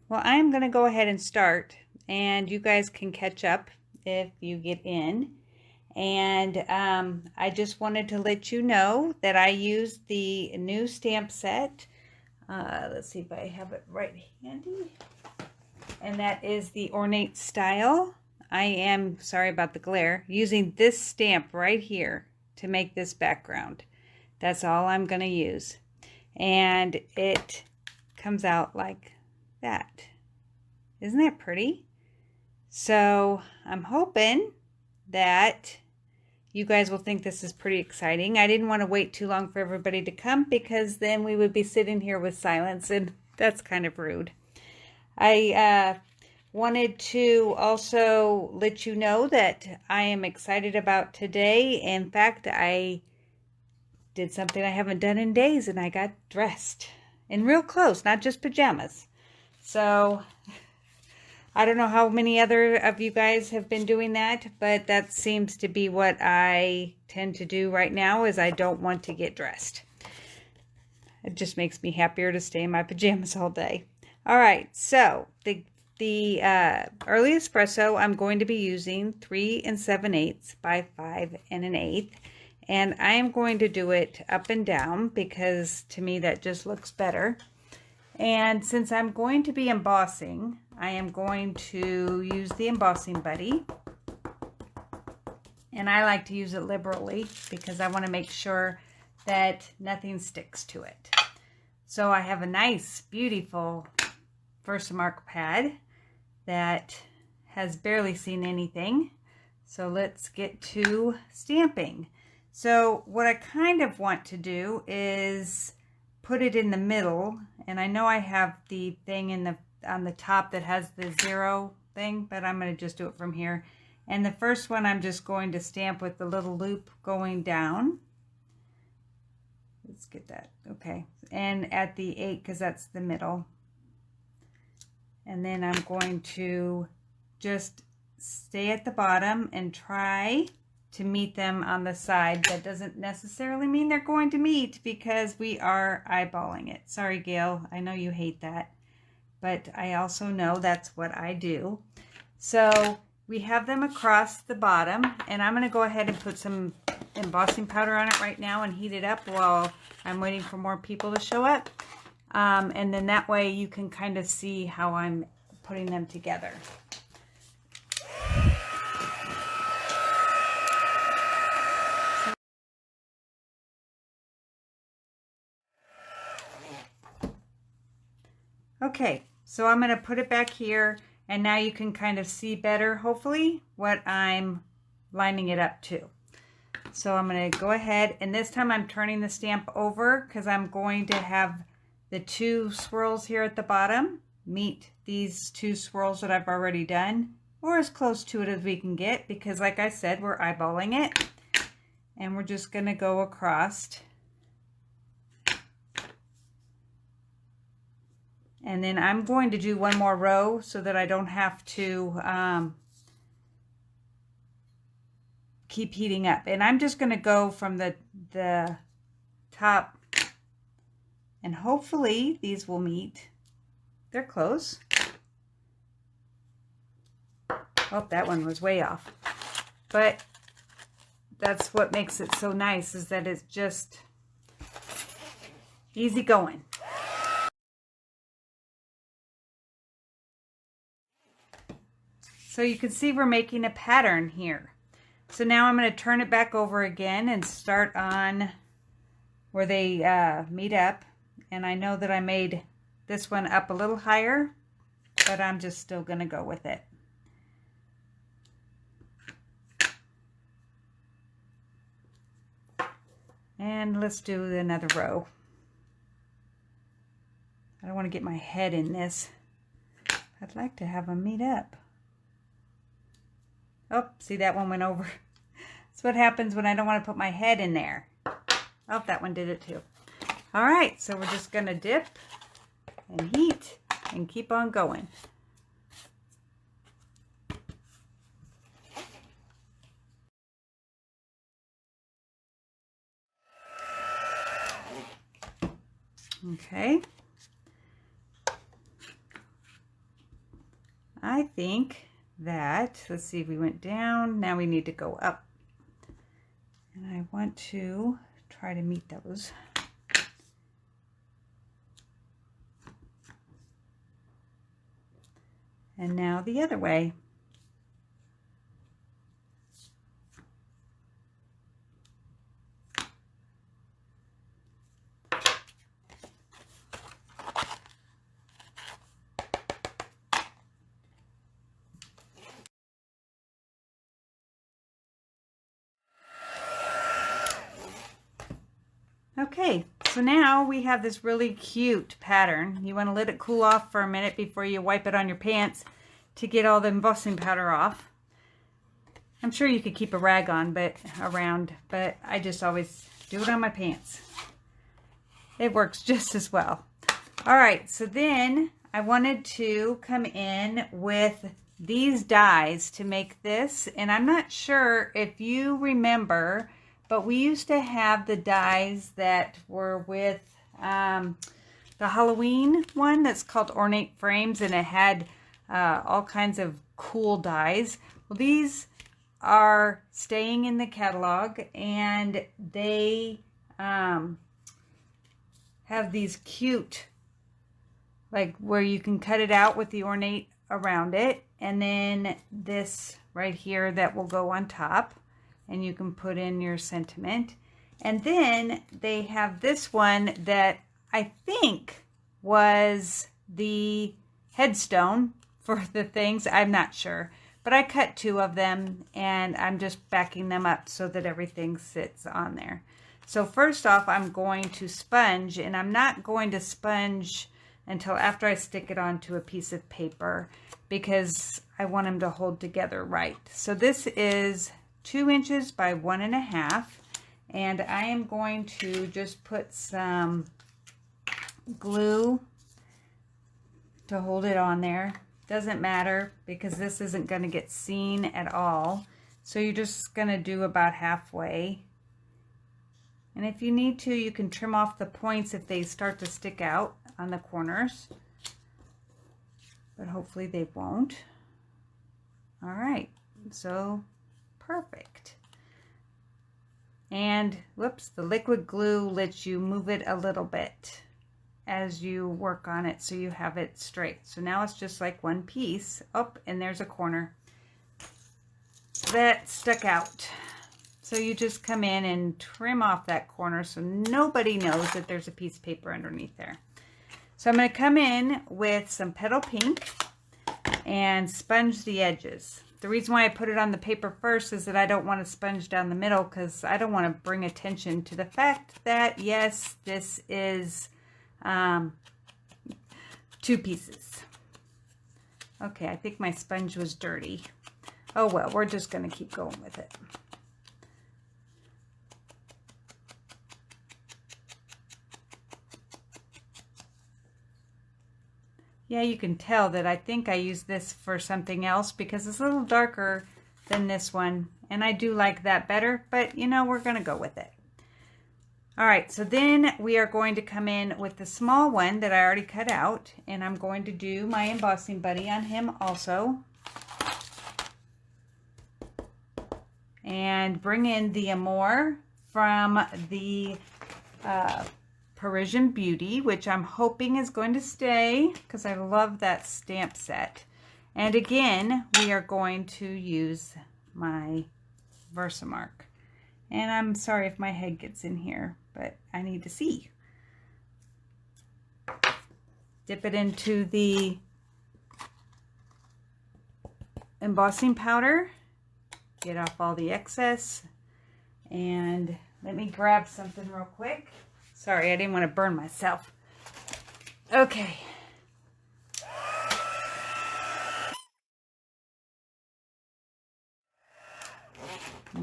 Well, I'm going to go ahead and start, and you guys can catch up if you get in. And I just wanted to let you know that I used the new stamp set. Let's see if I have it right handy. And that is the Ornate Style. I am, sorry about the glare, using this stamp right here to make this background. That's all I'm going to use. And it comes out like that. Isn't that pretty? So I'm hoping that you guys will think this is pretty exciting. I didn't want to wait too long for everybody to come because then we would be sitting here with silence, and that's kind of rude. I wanted to also let you know that I am excited about today. In fact, I did something I haven't done in days, and I got dressed in real clothes, not just pajamas. So I don't know how many other of you guys have been doing that, but that seems to be what I tend to do right now, is I don't want to get dressed. It just makes me happier to stay in my pajamas all day. All right, so the early espresso, I'm going to be using 3 7/8 by 5 1/8. And I am going to do it up and down because to me that just looks better. And since I'm going to be embossing, I am going to use the Embossing Buddy. And I like to use it liberally because I want to make sure that nothing sticks to it. So I have a nice, beautiful Versamark pad that has barely seen anything. So let's get to stamping. So what I kind of want to do is put it in the middle, and I know I have the thing in on the top that has the 0 thing, but I'm going to just do it from here. And the first one I'm just going to stamp with the little loop going down. Let's get that, okay. And at the 8, because that's the middle. And then I'm going to just stay at the bottom and try to meet them on the side. That doesn't necessarily mean they're going to meet because we are eyeballing it. Sorry, Gail, I know you hate that, but I also know that's what I do. So we have them across the bottom, and I'm going to go ahead and put some embossing powder on it right now and heat it up while I'm waiting for more people to show up. And then that way you can kind of see how I'm putting them together. Okay, so I'm going to put it back here, and now you can kind of see better, hopefully, what I'm lining it up to. So I'm going to go ahead, and this time I'm turning the stamp over because I'm going to have the 2 swirls here at the bottom meet these 2 swirls that I've already done, or as close to it as we can get, because like I said, we're eyeballing it. And we're just going to go across. And then I'm going to do one more row so that I don't have to keep heating up. And I'm just going to go from the top, and hopefully these will meet. They're close. Oh, that one was way off. But that's what makes it so nice, is that it's just easy going. So you can see we're making a pattern here. So now I'm going to turn it back over again and start on where they meet up. And I know that I made this one up a little higher, but I'm just still going to go with it. And let's do another row. I don't want to get my head in this. I'd like to have them meet up. Oh, see, that one went over. That's what happens when I don't want to put my head in there. Oh, that one did it too. All right, so we're just going to dip and heat and keep on going. Okay. think that, let's see, if we went down, now we need to go up. And I want to try to meet those. And now the other way. Okay, so now we have this really cute pattern. You want to let it cool off for a minute before you wipe it on your pants to get all the embossing powder off. I'm sure you could keep a rag on around, but I just always do it on my pants. It works just as well. All right, so then I wanted to come in with these dies to make this, and I'm not sure if you remember, but we used to have the dies that were with the Halloween one that's called Ornate Frames, and it had all kinds of cool dies. Well, these are staying in the catalog, and they have these cute, like where you can cut it out with the ornate around it, and then this right here that will go on top. And you can put in your sentiment. And then they have this one that I think was the headstone for the things. I'm not sure. But I cut 2 of them, and I'm just backing them up so that everything sits on there. So first off, I'm going to sponge, and I'm not going to sponge until after I stick it onto a piece of paper because I want them to hold together right. So this is 2 inches by 1.5, and I am going to just put some glue to hold it on there. Doesn't matter because this isn't going to get seen at all, so you're just going to do about halfway. And if you need to, you can trim off the points if they start to stick out on the corners, but hopefully they won't. All right, so perfect. And whoops, the liquid glue lets you move it a little bit as you work on it so you have it straight. So now it's just like one piece. Oh, and there's a corner that stuck out. So you just come in and trim off that corner so nobody knows that there's a piece of paper underneath there. So I'm going to come in with some Petal Pink and sponge the edges. The reason why I put it on the paper first is that I don't want to sponge down the middle because I don't want to bring attention to the fact that, yes, this is 2 pieces. Okay, I think my sponge was dirty. Oh well, we're just going to keep going with it. Yeah, you can tell that I think I used this for something else because it's a little darker than this one. And I do like that better, but you know, we're going to go with it. All right, so then we are going to come in with the small one that I already cut out. And I'm going to do my Embossing Buddy on him also. And bring in the Amour from the Parisian Beauty, which I'm hoping is going to stay because I love that stamp set. And again, we are going to use my Versamark. And I'm sorry if my head gets in here, but I need to see. Dip it into the embossing powder. Get off all the excess. And let me grab something real quick. Sorry, I didn't want to burn myself. Okay.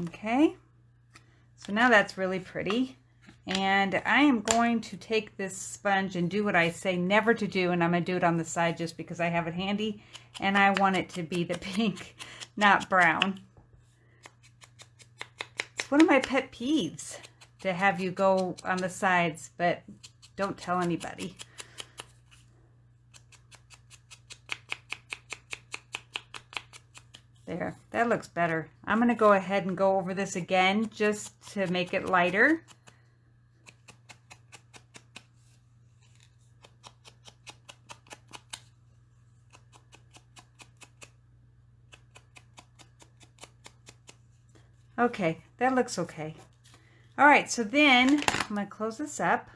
Okay. So now that's really pretty. And I am going to take this sponge and do what I say never to do. And I'm going to do it on the side just because I have it handy. And I want it to be the pink, not brown. It's one of my pet peeves to have you go on the sides, but don't tell anybody. There, that looks better. I'm going to go ahead and go over this again just to make it lighter. Okay, that looks okay. All right, so then I'm going to close this up.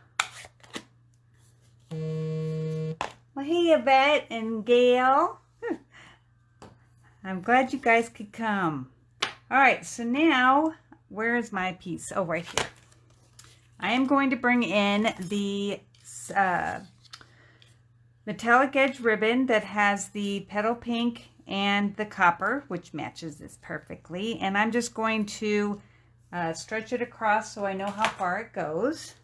Well, hey, Yvette and Gail. I'm glad you guys could come. All right, so now, where is my piece? Oh, right here. I am going to bring in the metallic edge ribbon that has the petal pink and the copper, which matches this perfectly. And I'm just going to stretch it across so I know how far it goes.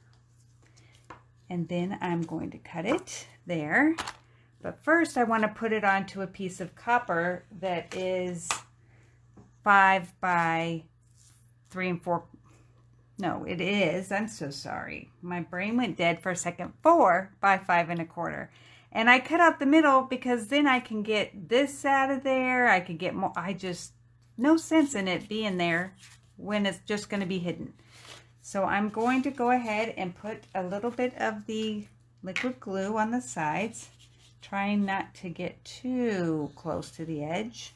And then I'm going to cut it there. But first I want to put it onto a piece of copper that is 5 by 3 4. No, it is. I'm so sorry. My brain went dead for a second. 4 by 5 1/4. And I cut out the middle because then I can get this out of there. I could get more. No sense in it being there when it's just going to be hidden. So I'm going to go ahead and put a little bit of the liquid glue on the sides, trying not to get too close to the edge.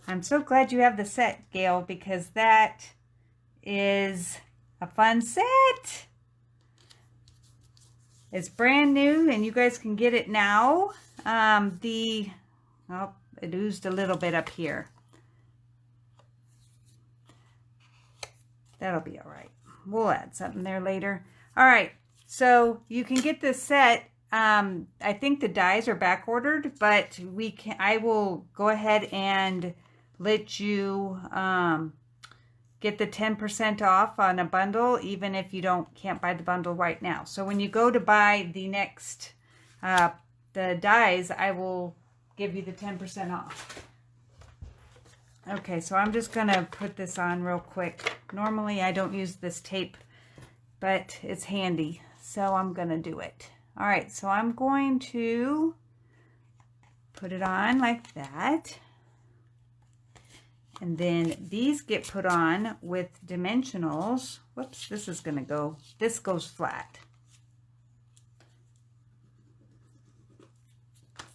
I'm so glad you have the set, Gail, because that is a fun set. It's brand new and you guys can get it now. Oh, it oozed a little bit up here. That'll be all right. We'll add something there later. All right, so you can get this set. I think the dies are back ordered, but I will go ahead and let you get the 10% off on a bundle, even if you can't buy the bundle right now. So when you go to buy the next the dies, I will give you the 10% off. Okay, so I'm just gonna put this on real quick. Normally I don't use this tape, but it's handy, so I'm gonna do it. All right, so I'm going to put it on like that. And then these get put on with dimensionals. Whoops, this goes flat.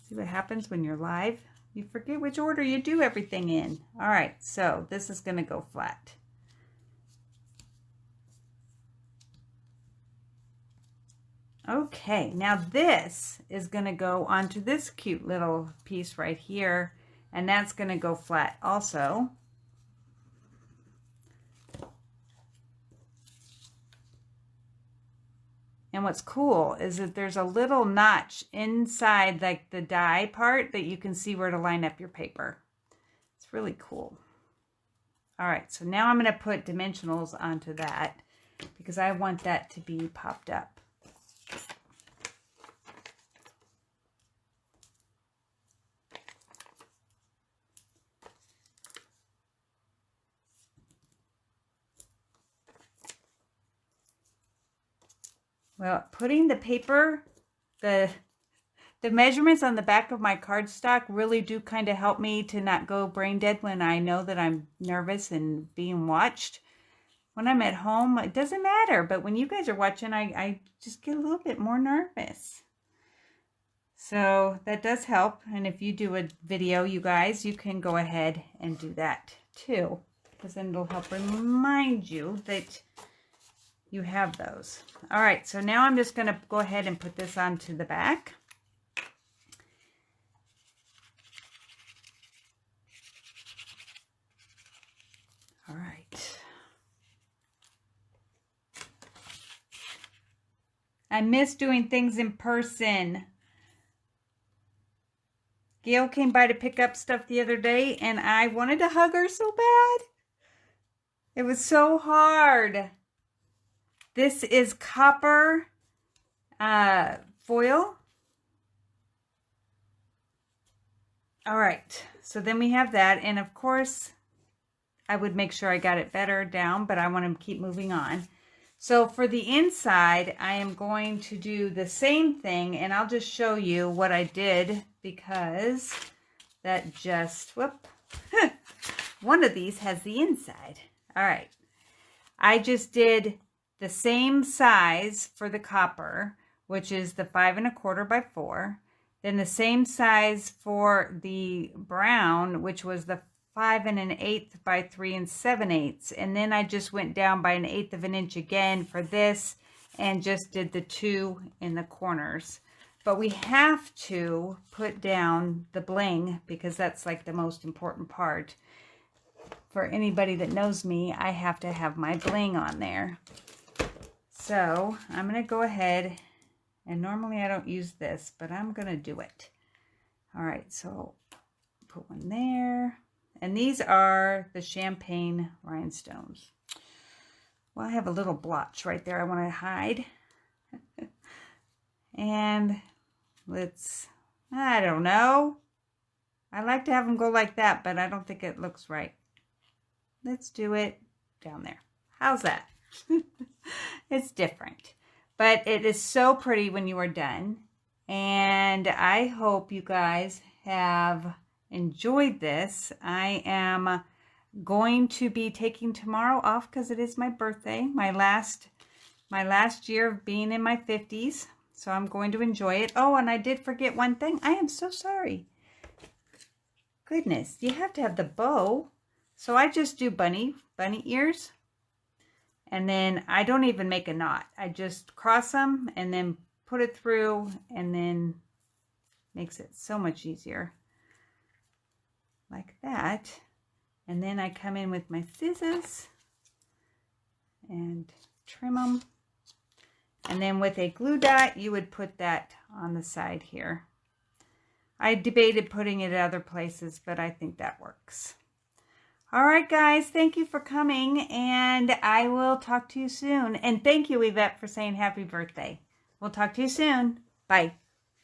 See what happens when you're live? You forget which order you do everything in. All right, so this is gonna go flat. Okay, now this is gonna go onto this cute little piece right here, and that's gonna go flat also. And what's cool is that there's a little notch inside like the die part that you can see where to line up your paper. It's really cool. All right, so now I'm going to put dimensionals onto that because I want that to be popped up. Well, putting the paper, the measurements on the back of my cardstock really do kind of help me to not go brain dead when I know that I'm nervous and being watched. When I'm at home, it doesn't matter, but when you guys are watching, I just get a little bit more nervous. So that does help, and if you do a video, you guys, you can go ahead and do that too, because then it'll help remind you that you have those. All right, so now I'm just going to go ahead and put this onto the back. All right. I miss doing things in person. Gail came by to pick up stuff the other day, and I wanted to hug her so bad. It was so hard. This is copper foil. All right, so then we have that, and of course, I would make sure I got it better down, but I want to keep moving on. So for the inside, I am going to do the same thing, and I'll just show you what I did because that just, whoop, one of these has the inside. All right. I just did the same size for the copper, which is the 5 1/4 by 4. Then the same size for the brown, which was the 5 1/8 by 3 7/8. And then I just went down by 1/8 of an inch again for this and just did the 2 in the corners. But we have to put down the bling because that's like the most important part. For anybody that knows me, I have to have my bling on there. So I'm going to go ahead, and normally I don't use this, but I'm going to do it. All right, so put one there. And these are the champagne rhinestones. Well, I have a little blotch right there I want to hide. And let's, I don't know. I like to have them go like that, but I don't think it looks right. Let's do it down there. How's that? It's different, but it is so pretty when you are done. And I hope you guys have enjoyed this. I am going to be taking tomorrow off because it is my birthday, my last year of being in my 50s. So I'm going to enjoy it. Oh, and I did forget one thing. I am so sorry. Goodness, you have to have the bow. So I just do bunny ears. And then I don't even make a knot. I just cross them and then put it through, and then makes it so much easier. Like that. And then I come in with my scissors and trim them. And then with a glue dot, you would put that on the side here. I debated putting it other places, but I think that works. All right, guys, thank you for coming, and I will talk to you soon. And thank you, Yvette, for saying happy birthday. We'll talk to you soon. Bye.